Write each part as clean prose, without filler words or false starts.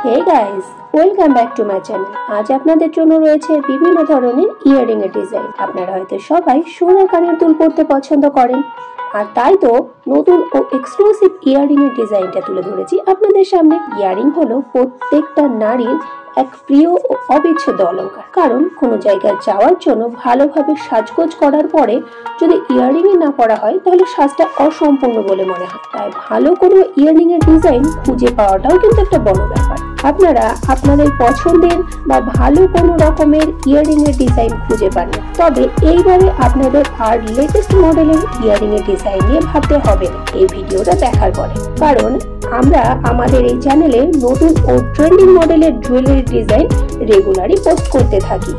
Hey guys, welcome back to my channel. আজ আপনাদের জন্য রয়েছে বিভিন্ন ধরনের ইয়ারিং এর ডিজাইন। আপনারা হয়তো সবাই সোনার কানের দুল পরতে পছন্দ করেন, আর তাই তো নতুন ও এক্সক্লুসিভ ইয়ারিং এর ডিজাইনটা তুলে ধরেছি আপনাদের সামনে। ইয়ারিং হলো প্রত্যেকটা নারীর এক প্রিয় ও অবিচ্ছেদ্য অলংকার। কারণ কোনো জায়গায় যাওয়ার জন্য ভালোভাবে সাজগোজ করার পরে যদি ইয়ারিং না পরা হয় তাহলে সাজটা অসম্পূর্ণ বলে মনে হয়। তাই ভালো কোনো ইয়ারিং এর ডিজাইন খুঁজে পাওয়াটাও কিন্তু একটা বড় ব্যাপার। আপনারা আপনাদের পছন্দের বা ভালো কোনো রকমের ইয়ারিং এর ডিজাইন খুঁজে পান না, তবে এইবারে আপনাদের আর লেটেস্ট মডেলের ইয়ারিং এর ডিজাইন নিয়ে ভাবতে হবে না এই ভিডিওটা দেখার পরে। কারণ আমরা আমাদের এই চ্যানেলে নতুন ও ট্রেন্ডিং মডেলের জুয়েলারি ডিজাইন রেগুলারই পোস্ট করতে থাকি,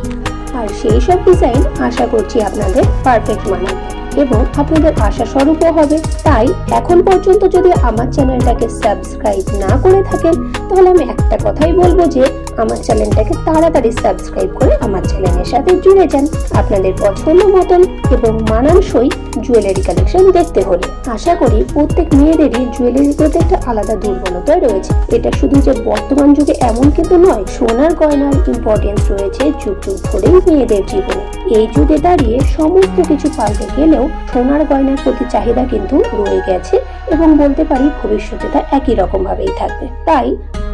আর সেই সব ডিজাইন আশা করছি আপনাদের পারফেক্ট মানাবে এবং আপনাদের আশা স্বরূপও হবে। তাই এখন পর্যন্ত যদি আমার চ্যানেলটাকে সাবস্ক্রাইব না করে থাকেন তাহলে আমি একটা কথাই বলবো যে আমার চ্যানেলটাকে তাড়াতাড়ি সাবস্ক্রাইব করে আমার চ্যানেলের সাথে জুড়ে যান আপনাদের পছন্দ মতন এবং মানানসই জুয়েলারি কালেকশন দেখতে হলে। আশা করি প্রত্যেক মেয়েদেরই জুয়েলারির প্রতি একটা আলাদা দুর্বলতা রয়েছে। এটা শুধু যে বর্তমান যুগে এমন কিন্তু নয়, সোনার গয়নার ইম্পর্টেন্স রয়েছে যুগ যুগ ধরেই মেয়েদের জীবনে। এই যুগে দাঁড়িয়ে সমস্ত কিছু পাল্টে গেলেও সোনার গয়নার প্রতি চাহিদা কিন্তু রয়ে গেছে এবং বলতে পারি ভবিষ্যতে তা একই রকম ভাবেই থাকবে। তাই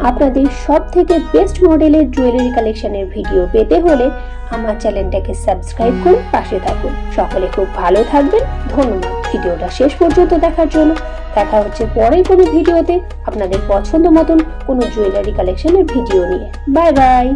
আপনাদের সব থেকে বেস্ট মডেলের জুয়েলারি কালেকশনের ভিডিও পেতে হলে আমার চ্যানেলটাকে সাবস্ক্রাইব করে পাশে থাকুন। সকলে খুব ভালো থাকবেন। ধন্যবাদ ভিডিওটা শেষ পর্যন্ত দেখার জন্য। দেখা হচ্ছে পরের কোনো ভিডিওতে আপনাদের পছন্দ মতন কোনো জুয়েলারি কালেকশনের ভিডিও নিয়ে। Bye bye.